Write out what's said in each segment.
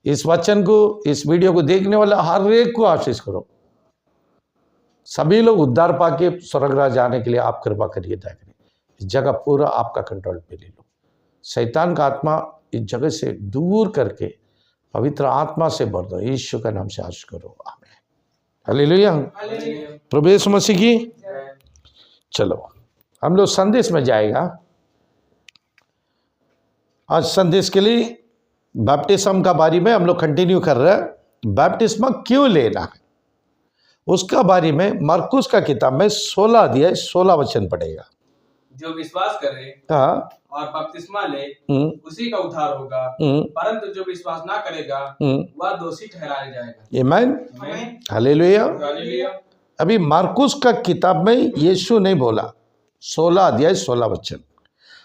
इस वचन को, इस वीडियो को देखने वाला हर एक को आशीष करो। सभी लोग उद्धार पाके स्वर्गराज जाने के लिए आप कृपा करिए, दया करिए। इस जगह पूरा आपका कंट्रोल पे ले लो। शैतान का आत्मा इस जगह से दूर करके पवित्र आत्मा से भर दो। यीशु का नाम से आशीष करो, आमीन। हालेलुया। प्रभु यीशु मसीह की। चलो हम लोग संदेश में जाएगा। आज संदेश के लिए बैप्टिज्म का बारे में हम लोग कंटिन्यू कर रहे हैं। बैप्टिज्म क्यों लेना है उसका बारे में मरकुस का किताब में 16 अध्याय 16 वचन पढ़ेगा। जो विश्वास करे हाँ और बपतिस्मा ले उसी का उद्धार होगा, परंतु जो विश्वास ना करेगा वह दोषी ठहराया जाएगा। आमीन, हालेलुया। अभी मरकुस का किताब में यीशु ने बोला 16 अध्याय 16 वचन।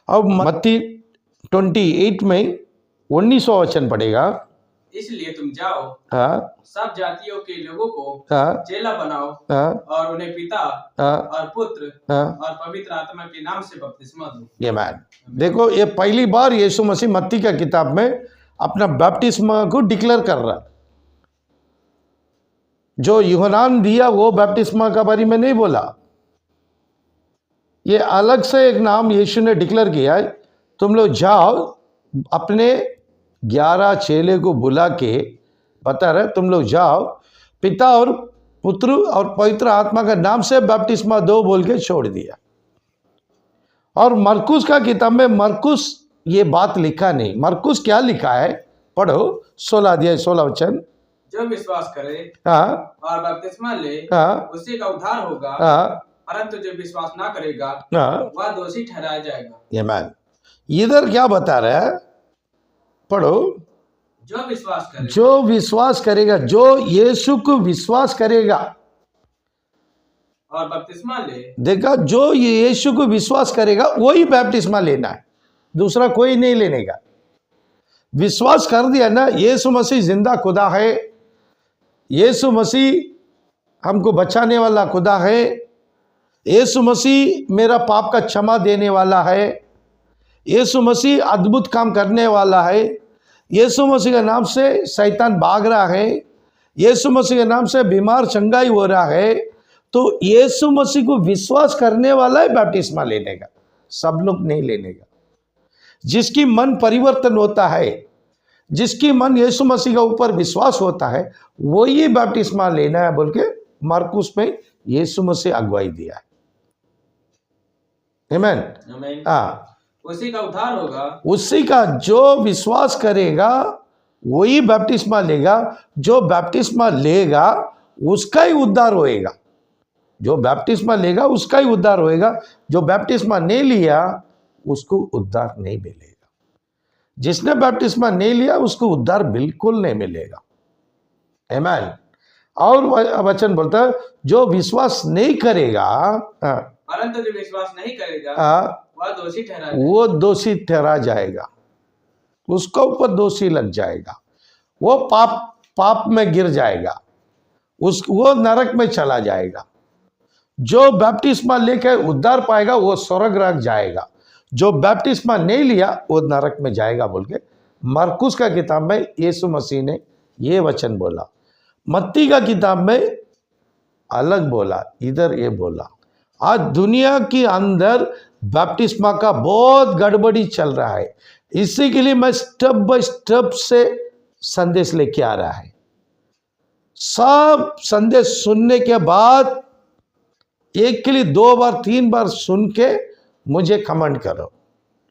अब मत्ती 28 में 19वां वचन पढ़ेगा। इसलिए तुम जाओ, हाँ सब जातियों के लोगों को हाँ चेला बनाओ हाँ और उन्हें पिता हाँ और पुत्र हाँ। और पवित्र आत्मा के नाम से बपतिस्मा दो। ये मैन देखो, ये पहली बार यीशु मसीह मत्ती का किताब में अपना बैप्टिस्मा को डिक्लेयर कर रहा। जो यूहन्ना दिया वो बैप्टिस्मा का बारे में नहीं बोला। ये अलग से एक नाम यीशु ने डिक्लेयर किया है। तुम लोग जाओ, अपने 11 चेले को बुला के बता रहे, तुम लोग जाओ, पिता और पुत्र और पवित्र आत्मा का नाम से बपतिस्मा दो बोल के छोड़ दिया। और मरकुस का किताब में मरकुस ये बात लिखा नहीं। मरकुस क्या लिखा है पढ़ो, 16 अध्याय 16 वचन। जो विश्वास करे हाँ और बपतिस्मा ले हाँ उसी का उद्धार होगा, हाँ परंतु जो विश्वास ना करेगा हाँ। वह दोषी ठहराया जाएगा। ये मैन इधर क्या बता रहा है पढ़ो। जो विश्वास करे, जो विश्वास करेगा, जो यीशु को विश्वास करेगा और बपतिस्मा ले, देखा, जो यीशु को विश्वास करेगा वही बैप्टिस्मा लेना है, दूसरा कोई नहीं लेने का। विश्वास कर दिया ना, यीशु मसीह जिंदा खुदा है, यीशु मसीह हमको बचाने वाला खुदा है, यीशु मसीह मेरा पाप का क्षमा देने वाला है, यीशु मसीह अद्भुत काम करने वाला है, यीशु मसीह के नाम से शैतान भाग रहा है, यीशु मसीह के नाम से बीमार चंगाई हो रहा है। तो यीशु मसीह को विश्वास करने वाला है बैप्टिस्मा लेने का, सब लोग नहीं लेने का। जिसकी मन परिवर्तन होता है, जिसकी मन यीशु मसीह के ऊपर विश्वास होता है, वही बैप्टिस्मा लेना है बोल के मरकुस में यीशु मसीह अगुवाई दिया है। आमीन। हाँ, उसी का उद्धार होगा, उसी का जो विश्वास करेगा वही बैप्टिस्मा लेगा। जो बैप्टिस्मा लेगा उसका ही उद्धार होएगा। जो बैप्टिस्मा लेगा उसका ही उद्धार होएगा। जो बैप्टिस्मा नहीं लिया उसको उद्धार नहीं मिलेगा। जिसने बैप्टिस्मा नहीं लिया उसको उद्धार बिल्कुल नहीं मिलेगा। आमीन। और वचन बोलता है जो विश्वास नहीं करेगा, परंतु जो विश्वास नहीं करेगा वह दोषी ठहरा, वो दोषी ठहरा जाएगा, उसका ऊपर दोषी लग जाएगा, वो पाप में गिर जाएगा, वो नरक में चला जाएगा। जो बैप्टिस्मा लेकर उद्धार पाएगा वो स्वर्ग जाएगा, जो बैप्टिस्मा नहीं लिया वो नरक में जाएगा बोल के मरकुस का किताब में यीशु मसीह ने ये वचन बोला। मत्ती का किताब में अलग बोला, इधर ये बोला। आज दुनिया के अंदर बैप्टिस्मा का बहुत गड़बड़ी चल रहा है। इसी के लिए मैं स्टेप बाय स्टेप से संदेश लेके आ रहा है। सब संदेश सुनने के बाद एक के लिए 2 बार 3 बार सुन के मुझे कमेंट करो।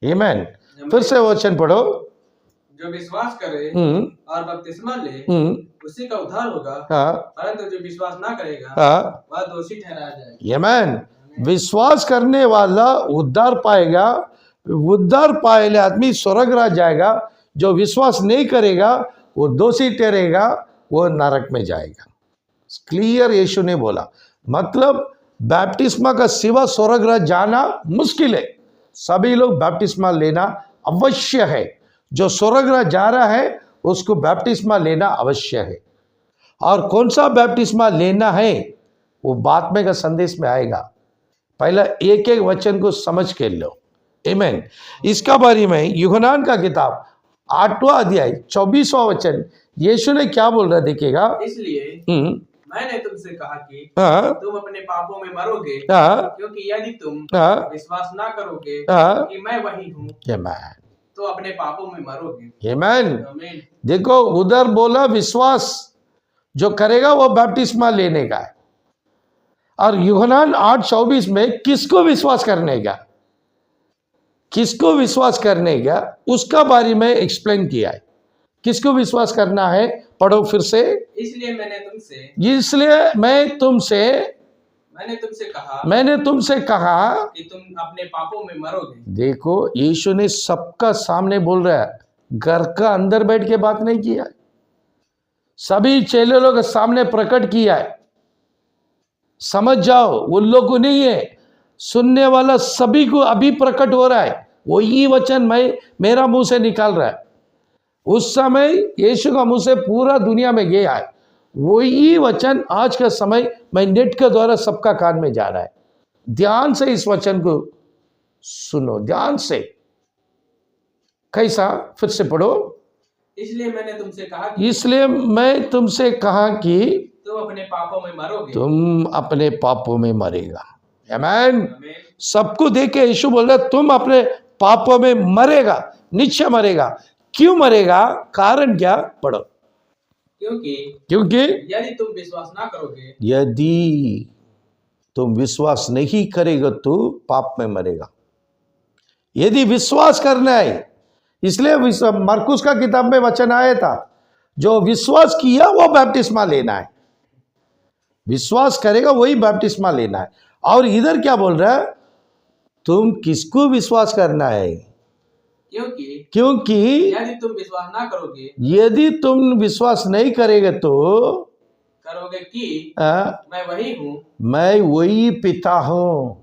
आमीन। फिर से वचन पढ़ो। जो विश्वास करे और बपतिस्मा ले उसी का उद्धार होगा, परंतु जो विश्वास ना करेगा वह दोषी ठहराया जाएगा। आमीन। विश्वास करने वाला उद्धार पाएगा, उद्धार पाए आदमी स्वर्ग राज जाएगा। जो विश्वास नहीं करेगा वो दोषी ठहरेगा, वो नरक में जाएगा। क्लियर यीशु ने बोला। मतलब बैप्टिस्मा का सिवा स्वर्ग राज जाना मुश्किल है। सभी लोग बैप्टिस्मा लेना अवश्य है। जो स्वर्ग राज जा रहा है उसको बैप्टिस्मा लेना अवश्य है। और कौन सा बैप्टिस्मा लेना है वो बाद में का संदेश में आएगा। पहला एक एक वचन को समझ के लो। आमीन। इसका बारे में यूहन्ना का किताब 8वां अध्याय 24वां वचन यीशु ने क्या बोल रहा देखिएगा। इसलिए मैंने तुमसे कहा कि तुम अपने पापों में मरोगे, क्योंकि यदि तुम विश्वास ना करोगे कि मैं वही हूँ तो अपने पापों में मरोगे। आमीन। देखो उधर बोला विश्वास जो करेगा वो बपतिस्मा लेने का है, और यूहन्ना 8:24 में किसको विश्वास करने का, किसको विश्वास करने का उसका बारे में एक्सप्लेन किया है। किसको विश्वास करना है, पढ़ो फिर से। इसलिए मैंने तुमसे कहा कि तुम अपने पापों में मरोगे। देखो यीशु ने सबका सामने बोल रहा है, घर का अंदर बैठ के बात नहीं किया है, सभी चेले लोग के सामने प्रकट किया है। समझ जाओ, उन लोग को नहीं है, सुनने वाला सभी को अभी प्रकट हो रहा है। वही वचन मेरा मुंह से निकाल रहा है, उस समय यीशु का मुंह से पूरा दुनिया में गया है। वही वचन आज का समय मैं नेट के द्वारा सबका कान में जा रहा है। ध्यान से इस वचन को सुनो, ध्यान से। कैसा, फिर से पढ़ो। इसलिए मैं तुमसे कहा कि तुम अपने पापों में मरोगे, तुम अपने पापों में मरेगा। आमीन। सबको देख के यीशु बोल रहा है तुम अपने पापों में मरेगा, निश्चय मरेगा। क्यों मरेगा, कारण क्या, पढ़ो। क्योंकि यदि तुम विश्वास ना करोगे, यदि तुम विश्वास नहीं करेगा तो पाप में मरेगा। यदि विश्वास करना है, इसलिए मरकुस का किताब में वचन आया था, जो विश्वास किया वो बपतिस्मा लेना है, विश्वास करेगा वही बपतिस्मा लेना है। और इधर क्या बोल रहा है, तुम किसको विश्वास करना है, क्योंकि यदि तुम विश्वास ना करोगे, यदि तुम विश्वास नहीं करेगा तो करोगे कि मैं वही हूँ, मैं वही पिता हूँ,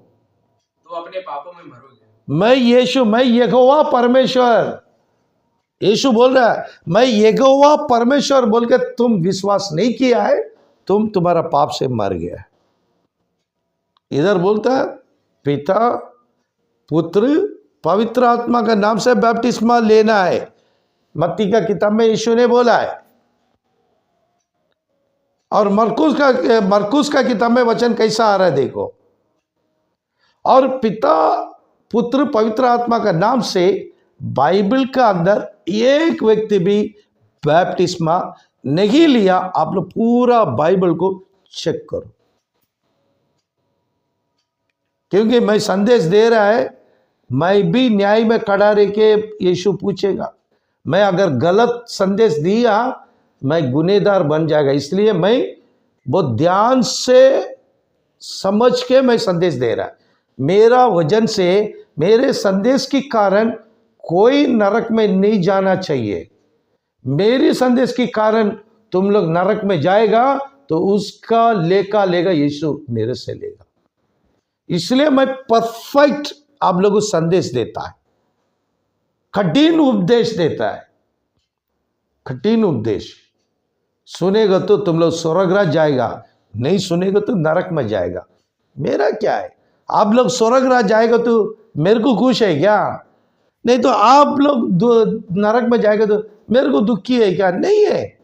तो अपने पापों में मरोगे। मैं यीशु, मैं यहोवा परमेश्वर, यीशु बोल रहा है मैं यहोवा परमेश्वर बोल के तुम विश्वास नहीं किया है, तुम्हारा पाप से मर गया। इधर बोलता है पिता पुत्र पवित्र आत्मा का नाम से बपतिस्मा लेना है। मत्ती का किताब में यीशु ने बोला है। और मरकुस का किताब में वचन कैसा आ रहा है देखो। और पिता पुत्र पवित्र आत्मा का नाम से बाइबल का अंदर एक व्यक्ति भी बपतिस्मा नहीं लिया। आप लोग पूरा बाइबल को चेक करो, क्योंकि मैं संदेश दे रहा है, मैं भी न्याय में खड़ा रह के यीशु पूछेगा। मैं अगर गलत संदेश दिया मैं गुनहगार बन जाएगा, इसलिए मैं बहुत ध्यान से समझ के मैं संदेश दे रहा। मेरा वजन से, मेरे संदेश के कारण कोई नरक में नहीं जाना चाहिए। मेरी संदेश के कारण तुम लोग नरक में जाएगा तो उसका लेखा लेगा यीशु मेरे से लेगा। इसलिए मैं परफेक्ट आप लोगों को संदेश देता है, कठिन उपदेश देता है। कठिन उपदेश सुनेगा तो तुम लोग स्वर्गराज जाएगा, नहीं सुनेगा तो नरक में जाएगा। मेरा क्या है, आप लोग स्वर्गराज जाएगा तो मेरे को खुश है क्या? नहीं तो आप लोग नरक में जाएगा तो मेरे को दुखी है क्या? नहीं है।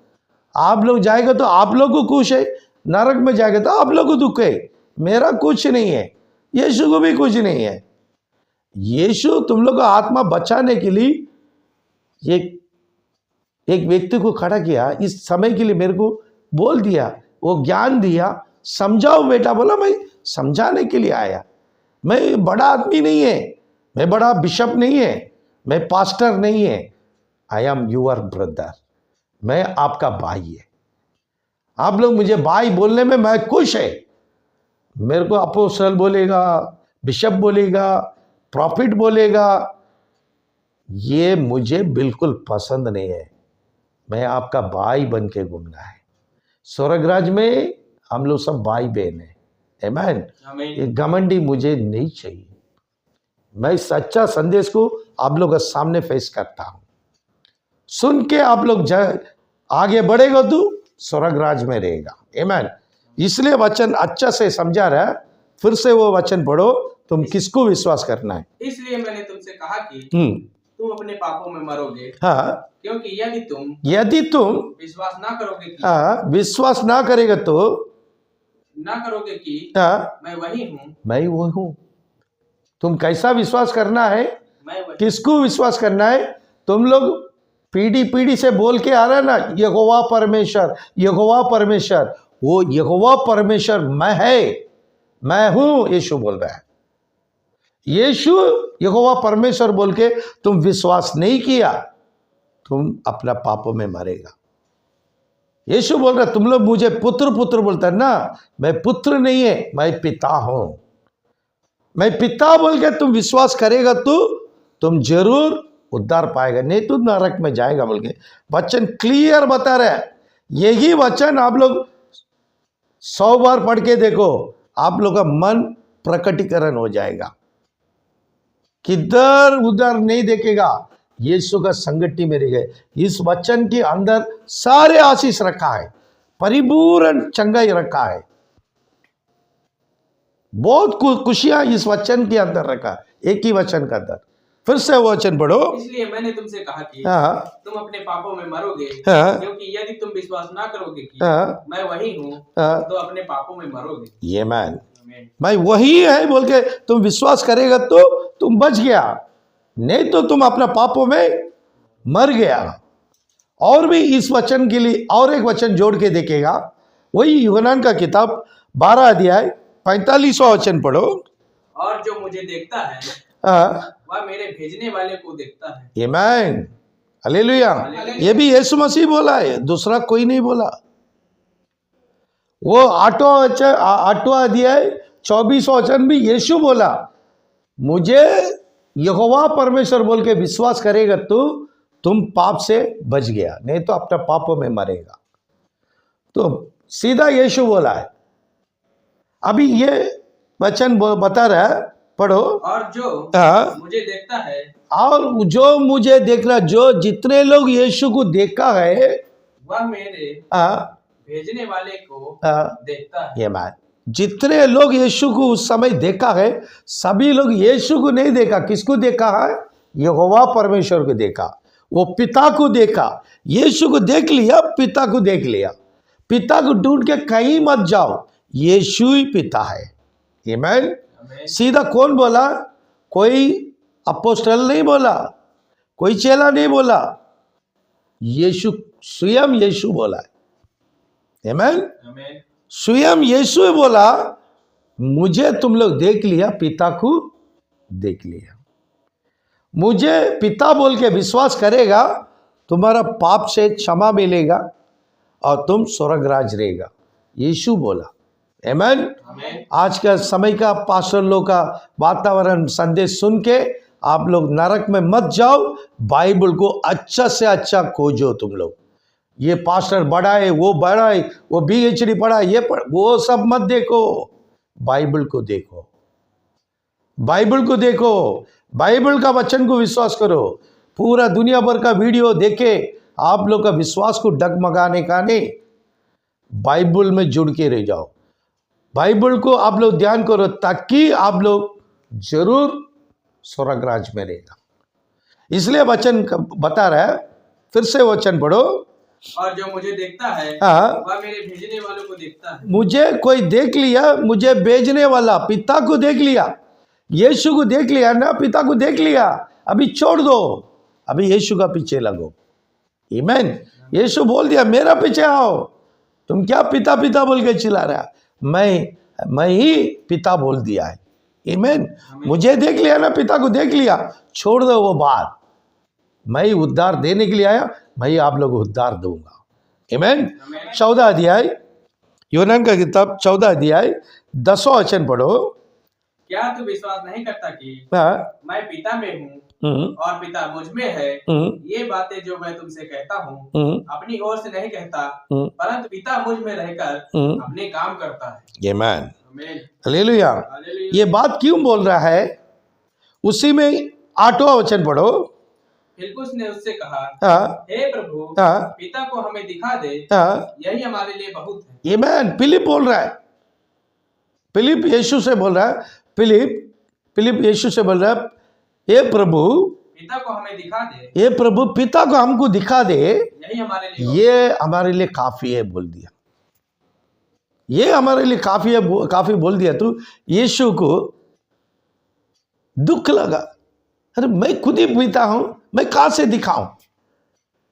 आप लोग जाएगा तो आप लोग को खुश है, नरक में जाएगा तो आप लोग को दुख है। मेरा कुछ नहीं है, यीशु को भी कुछ नहीं है। यीशु तुम लोग का आत्मा बचाने के लिए एक व्यक्ति को खड़ा किया, इस समय के लिए मेरे को बोल दिया, वो ज्ञान दिया, समझाओ बेटा। बोला मैं समझाने के लिए आया, मैं बड़ा आदमी नहीं है, मैं बड़ा बिशप नहीं है, मैं पास्टर नहीं है। आई एम यूर ब्रदर, मैं आपका भाई है। आप लोग मुझे भाई बोलने में मैं खुश है। मेरे को अपोस्टल बोलेगा, बिशप बोलेगा, प्रॉफिट बोलेगा, ये मुझे बिल्कुल पसंद नहीं है। मैं आपका भाई बन के घूमना है। स्वर्गराज में हम लोग सब भाई बहन है। आमीन। ये घमंडी मुझे नहीं चाहिए। मैं सच्चा संदेश को आप लोग के सामने पेश करता हूं, सुन के आप लोग आगे बढ़ेगा तो स्वर्गराज में रहेगा। आमीन। इसलिए वचन अच्छा से समझा रहा है, फिर से वो वचन पढ़ो। तुम किसको विश्वास करना है? इसलिए मैंने तुमसे कहा कि तुम अपने पापों में मरोगे। हाँ, क्योंकि यदि तुम विश्वास ना करोगे कि हाँ, विश्वास ना करेगा तो हाँ, मैं वही हूँ। मैं वो हूँ। तुम कैसा विश्वास करना है, किसको विश्वास करना है? तुम लोग पीढ़ी पीढ़ी से बोल के आ रहा है ना, यहोवा परमेश्वर, यहोवा परमेश्वर। वो यहोवा परमेश्वर मैं हूं, यीशु बोल रहा है। यीशु यहोवा परमेश्वर बोल के तुम विश्वास नहीं किया, तुम अपना पापों में मरेगा। यीशु बोल रहा, तुम लोग मुझे पुत्र पुत्र बोलता है ना, मैं पुत्र नहीं है, मैं पिता हूं। मैं पिता बोल के तुम विश्वास करेगा तो तुम जरूर उद्धार पाएगा, नहीं तो नरक में जाएगा बोल के वचन क्लियर बता रहा है। यही वचन आप लोग 100 बार पढ़ के देखो, आप लोग का मन प्रकटीकरण हो जाएगा। किधर उधर नहीं देखेगा, यीशु का संगति में रह गए। इस वचन के अंदर सारे आशीष रखा है, परिपूर्ण चंगाई रखा है, बहुत खुशियां इस वचन के अंदर रखा है। एक ही वचन का अंदर। फिर से वचन पढ़ो। इसलिए मैंने तुमसे कहा कि तुम अपने पापों में मरोगे। क्योंकि यदि तुम विश्वास ना करोगे कि मैं वही हूँ, तो अपने पापों में मरोगे। ये मैं वही है बोल के तुम विश्वास करेगा तो तुम बच गया, नहीं तो तुम अपना पापों में मर गया। और भी इस वचन के लिए और एक वचन जोड़ के देखेगा, वही यूहन्ना का किताब 12 अध्याय 45वां वचन पढ़ो। और जो मुझे देखता है वह मेरे भेजने वाले को देखता है। आमीन, हालेलुया। ये भी यीशु मसीह बोला है, दूसरा कोई नहीं बोला। वो 8वां अध्याय 24वां वचन भी यीशु बोला, मुझे यहोवा परमेश्वर बोल के विश्वास करेगा तो तुम पाप से बच गया, नहीं तो अपना पापों में मरेगा। तो सीधा यीशु बोला है। अभी ये वचन बता रहा है, पढ़ो। और जो मुझे देखता है, और जो मुझे देख रहा, जो जितने लोग यीशु को देखा है वह मेरे भेजने वाले को देखता है। ये बात, जितने लोग यीशु को उस समय देखा है, सभी लोग यीशु को नहीं देखा। किसको देखा है? यहोवा परमेश्वर को देखा, वो पिता को देखा। यीशु को देख लिया, पिता को देख लिया। पिता को ढूंढ के कहीं मत जाओ, यीशु ही पिता है। आमीन। सीधा कौन बोला? कोई अपोस्टल नहीं बोला, कोई चेला नहीं बोला, यीशु स्वयं यीशु बोला है। आमीन। स्वयं यीशु बोला, मुझे तुम लोग देख लिया, पिता को देख लिया। मुझे पिता बोल के विश्वास करेगा, तुम्हारा पाप से क्षमा मिलेगा और तुम स्वर्ग राज रहेगा, यीशु बोला। आमीन। आज का समय का पास्टर लोग का वातावरण संदेश सुन के आप लोग नरक में मत जाओ। बाइबल को अच्छा से अच्छा खोजो। तुम लोग ये पास्टर बड़ा है, वो बड़ा है, वो PhD पढ़ा है, ये वो सब मत देखो, बाइबल को देखो, बाइबल को देखो, बाइबल का वचन को विश्वास करो। पूरा दुनिया भर का वीडियो देखे आप लोग का विश्वास को डगमगाने का नहीं, बाइबल में जुड़ के रह जाओ। बाइबल को आप लोग ध्यान करो, ताकि आप लोग जरूर स्वर्ग राज में रहेगा। इसलिए वचन बता रहा है। फिर से वचन पढ़ो। और जो मुझे देखता है वह मेरे भेजने वालों को देखता है। मुझे कोई देख लिया, मुझे भेजने वाला पिता को देख लिया, यीशु को देख लिया ना, पिता को देख लिया। अभी छोड़ दो, अभी यीशु का पीछे लगो। आमीन। यीशु बोल दिया, मेरा पीछे आओ। तुम क्या पिता पिता बोल के चिल्ला रहा? मैं ही पिता बोल दिया है। आमीन। मुझे देख लिया ना, पिता को देख लिया, छोड़ दो वो बात। मैं ही उद्धार देने के लिए आया, मैं ही आप लोगों को उद्धार दूंगा। आमीन। 14 अध्याय यूहन्ना का किताब 14 अध्याय 10वां वचन पढ़ो। क्या तू विश्वास नहीं करता कि मैं पिता में हूँ और पिता मुझ में है? ये बातें जो मैं तुमसे कहता हूँ अपनी ओर से नहीं कहता, परंतु पिता मुझ में रहकर अपने काम करता है। आमीन, हालेलुया। ये बात क्यों बोल रहा है? उसी में 8वां वचन पढ़ो। फिलिप्पुस ने उससे कहा, हे प्रभु, पिता को हमें दिखा दे, यही हमारे लिए बहुत है। आमीन। फिलिप बोल रहा है, फिलिप यीशु से बोल रहा है, फिलिप यीशु से बोल रहा है, हे प्रभु, पिता को हमें दिखा दे, ये प्रभु पिता को हमको दिखा दे, यही हमारे लिए, ये हमारे लिए काफी है बोल दिया। ये हमारे लिए काफी है, काफी बोल दिया। तो यीशु को दुख लगा, अरे मैं खुद ही पिता हूं, मैं कहां से दिखाऊं?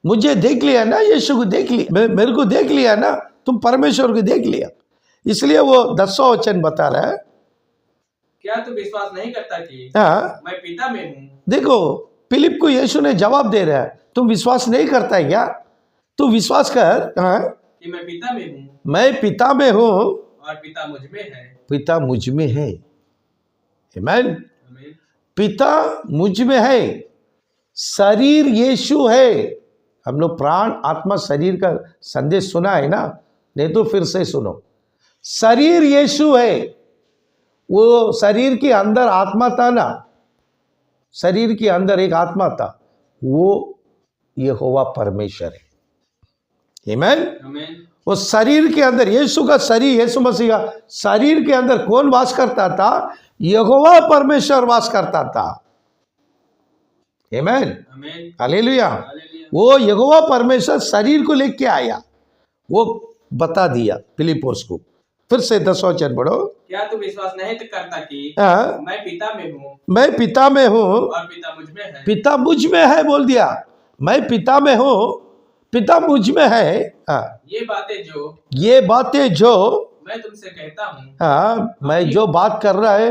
मुझे देख लिया ना, यीशु को देख लिया, मेरे को देख लिया ना, तुम परमेश्वर को देख लिया। इसलिए वो 10वां वचन बता रहा है, क्या तू विश्वास नहीं करता कि मैं पिता में हूं? देखो फिलिप को यीशु ने जवाब दे रहा है, तुम विश्वास नहीं करता है क्या? तू विश्वास कर कि मैं पिता में हूं, मैं पिता में हूं और पिता मुझ में है। पिता मुझ में है। आमीन। पिता मुझ में है। शरीर यीशु है। हम लोग प्राण आत्मा शरीर का संदेश सुना है ना, नहीं तो फिर से सुनो। शरीर यीशु है, वो शरीर के अंदर आत्मा था ना, शरीर के अंदर एक आत्मा था, वो यहोवा परमेश्वर है। आमीन। वो शरीर के अंदर, यीशु का शरीर, यीशु मसीह का शरीर के अंदर कौन वास करता था? यहोवा परमेश्वर वास करता था। आमीन, हालेलुया। वो यहोवा परमेश्वर शरीर को लेके आया, वो बता दिया फिलिप्पोस को। फिर से 10वां वचन पढ़ो। क्या तू विश्वास नहीं करता कि मैं पिता में हूँ, मैं पिता में हूँ और पिता मुझ में है? पिता मुझ में है बोल दिया। मैं पिता में हूँ, पिता मुझ में है। ये बातें जो मैं तुमसे कहता हूँ, मैं जो बात कर रहा है,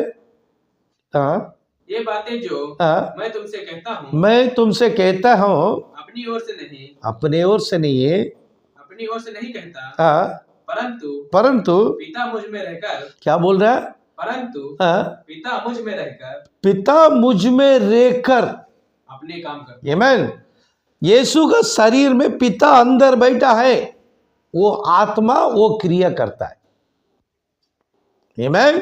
ये बातें जो मैं तुमसे कहता हूँ, मैं तुमसे कहता हूँ, अपनी ओर से नहीं, अपने ओर से नहीं है, अपनी ओर से नहीं कहता, परंतु पिता मुझ में रहकर, क्या बोल रहा है? परंतु पिता मुझ में रहकर, पिता मुझ में रहकर अपने काम करता। आमीन। यीशु का शरीर में पिता अंदर बैठा है, वो आत्मा वो क्रिया करता है। आमीन।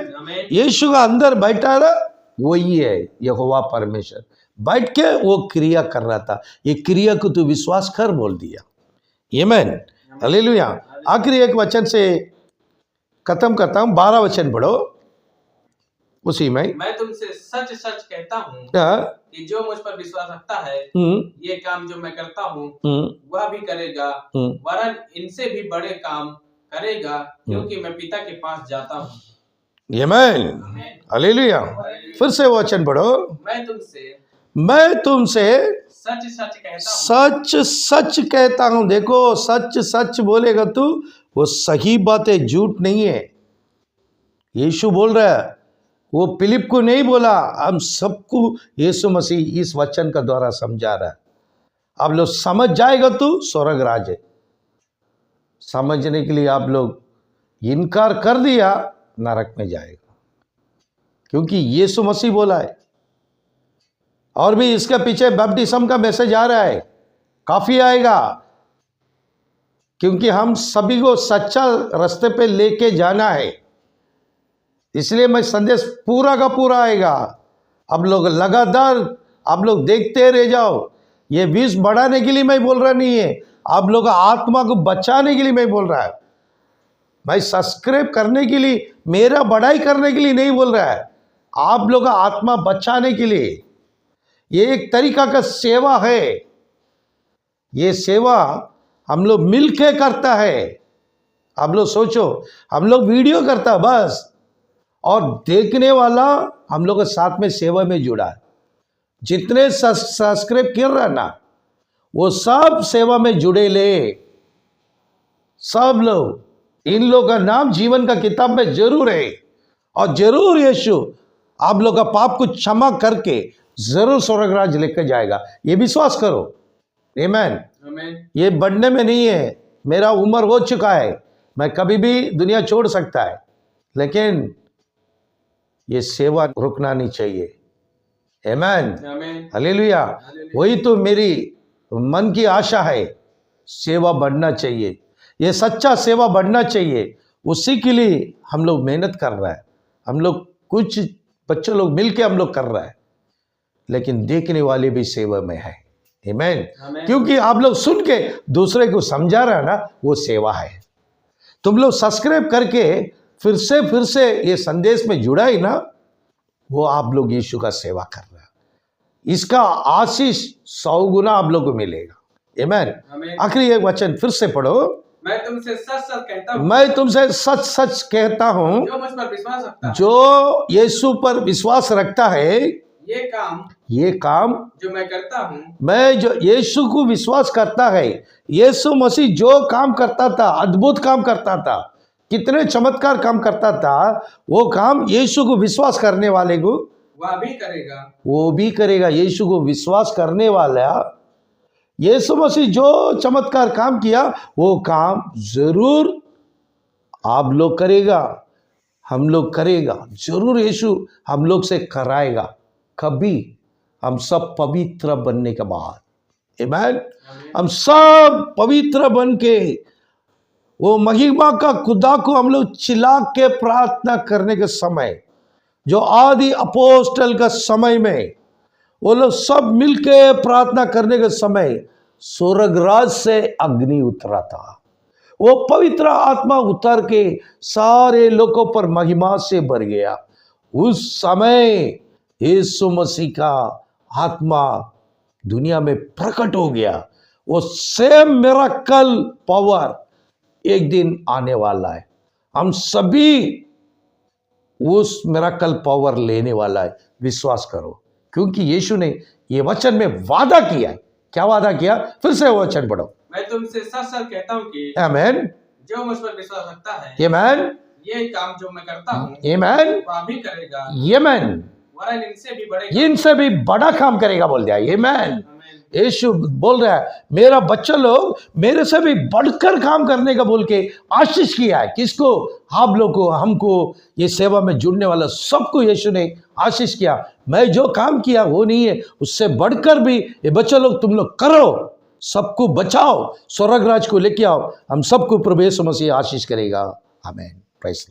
यीशु का अंदर बैठा रहा, वही है यहोवा परमेश्वर, बैठ के वो क्रिया कर रहा था। ये क्रिया को तू विश्वास कर बोल दिया। आमीन, हालेलुया। आखिरी एक वचन से खत्म करता हूं, 12 वचन पढ़ो उसी में। मैं तुमसे सच सच कहता हूँ कि जो मुझ पर विश्वास रखता है, ये काम जो मैं करता हूँ वह भी करेगा, वरन इनसे भी बड़े काम करेगा, क्योंकि मैं पिता के पास जाता हूँ। आमीन, हालेलुया। फिर से वचन पढ़ो। मैं तुमसे सच सच कहता हूं। देखो, सच सच बोलेगा तू, वो सही बात है, झूठ नहीं है। यीशु बोल रहा है, वो फिलिप को नहीं बोला, हम सबको यीशु मसीह इस वचन का द्वारा समझा रहा है। आप लोग समझ जाएगा तू स्वर्ग राज है। समझने के लिए आप लोग इनकार कर दिया, नरक में जाएगा, क्योंकि यीशु मसीह बोला है। और भी इसके पीछे बपटिस्म का मैसेज आ रहा है, काफी आएगा, क्योंकि हम सभी को सच्चा रास्ते पे लेके जाना है। इसलिए मैं संदेश पूरा का पूरा आएगा। अब लोग लगातार आप लोग देखते रह जाओ। ये व्यूज बढ़ाने के लिए मैं बोल रहा नहीं है, आप लोग आत्मा को बचाने के लिए मैं बोल रहा है। मैं सब्सक्राइब करने के लिए, मेरा बढ़ाई करने के लिए नहीं बोल रहा है, आप लोग आत्मा बचाने के लिए। ये एक तरीका का सेवा है। ये सेवा हम लोग मिलके करता है। आप लोग सोचो, हम लोग वीडियो करता है बस, और देखने वाला हम लोग के साथ में सेवा में जुड़ा है। जितने सब्सक्राइब कर रहा ना, वो सब सेवा में जुड़े ले, सब लोग। इन लोग का नाम जीवन का किताब में जरूर है, और जरूर यीशु आप लोग का पाप को क्षमा करके जरूर स्वर्ग राज लेकर जाएगा। ये विश्वास करो। आमीन। ये बढ़ने में नहीं है। मेरा उम्र हो चुका है, मैं कभी भी दुनिया छोड़ सकता है, लेकिन ये सेवा रुकना नहीं चाहिए। आमीन, हालेलुया। वही तो मेरी मन की आशा है, सेवा बढ़ना चाहिए, ये सच्चा सेवा बढ़ना चाहिए। उसी के लिए हम लोग मेहनत कर रहा है। हम लोग कुछ बच्चे लोग मिलके हम लोग कर रहा है, लेकिन देखने वाले भी सेवा में है। आमीन। क्योंकि आप लोग सुन के दूसरे को समझा रहा है ना, वो सेवा है। तुम लोग सब्सक्राइब करके फिर से ये संदेश में जुड़ा ही ना, वो आप लोग यीशु का सेवा कर रहा है। इसका आशीष 100 गुना आप लोगों को मिलेगा। आमीन। आखिरी एक वचन फिर से पढ़ो। मैं तुमसे सच सच कहता हूँ, मैं तुमसे सच सच कहता हूँ, जो मुझ पर विश्वास रखता है, जो यीशु पर विश्वास रखता है, ये काम जो मैं करता हूँ, मैं जो यीशु को विश्वास करता है, यीशु मसीह जो काम करता था, अद्भुत काम करता था, कितने चमत्कार काम करता था, वो काम यीशु को विश्वास करने वाले को वो भी करेगा। यीशु को विश्वास करने वाला, यीशु मसीह जो चमत्कार काम किया, वो काम जरूर आप लोग करेगा, हम लोग करेगा, जरूर यीशु हम लोग से कराएगा। कभी हम सब पवित्र बनने के बाद, आमीन, हम सब पवित्र बन के वो महिमा का खुदा को हम लोग चिल्ला के प्रार्थना करने के समय, जो आदि अपोस्टल का समय में वो लोग सब मिलके प्रार्थना करने के समय स्वर्गराज से अग्नि उतरा था, वो पवित्र आत्मा उतर के सारे लोगों पर महिमा से भर गया। उस समय यीशु मसीह का आत्मा दुनिया में प्रकट हो गया। वो सेम मिरेकल पावर एक दिन आने वाला है। हम सभी उस मिरेकल पावर लेने वाला है। विश्वास करो, क्योंकि यीशु ने ये वचन में वादा किया है। क्या वादा किया? फिर से वो वचन पढ़ो। मैं तुमसे सच सच कहता हूँ कि आमीन, जो मुझ पर विश्वास रखता है, आमीन, ये काम जो मैं करता हूँ, आमीन, वह भी करेगा, आमीन, वरन इनसे भी बड़ा काम करेगा। बोल दिया आमीन। यीशु बोल रहा है, मेरा बच्चा लोग मेरे से भी बढ़कर काम करने का बोल के आशीष किया है। किसको? आप लोग को, हमको, ये सेवा में जुड़ने वाला सबको यीशु ने आशीष किया। मैं जो काम किया वो नहीं है, उससे बढ़कर भी ये बच्चा लोग तुम लोग करो, सबको बचाओ, स्वर्ग राज को लेके आओ। हम सबको प्रभु यीशु मसीह आशीष करेगा। आमीन। प्रेज़